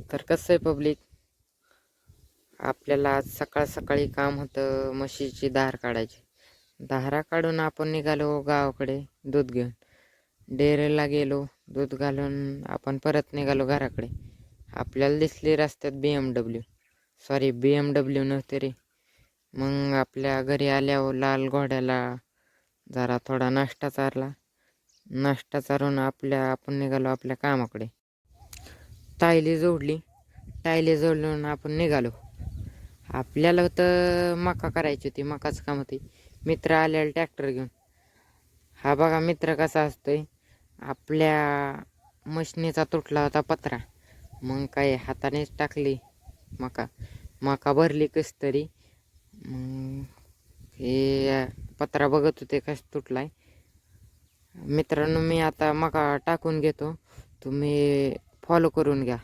तर कसं आहे पब्लिक, आपल्याला आज सकाळ सकाळी काम होतं म्हशीची धार काढायची. धारा काढून आपण निघालो गावाकडे दूध घेऊन. डेअरीला गेलो, दूध घालून आपण परत निघालो घराकडे. आपल्याला दिसली रस्त्यात बी एम डब्ल्यू नव्हते रे. मग आपल्या घरी आल्यावर लाल घोड्याला जरा थोडा नाश्ता चारला. नाश्ता चारून आपण निघालो आपल्या कामाकडे. टायली जोडून आपण निघालो. आपल्याला तर मका करायची होती, मकाच काम होती. मित्र आलेला ट्रॅक्टर घेऊन. हा बघा मित्र कसा असतोय. आपल्या मशनीचा तुटला होता पत्रा, मग काय हातानेच टाकली मका भरली कस तरी. मग हे पत्रा बघत होते कस तुटलाय. मित्रांनो, मी आता मका टाकून घेतो, तुम्ही फॉलो करून घ्या.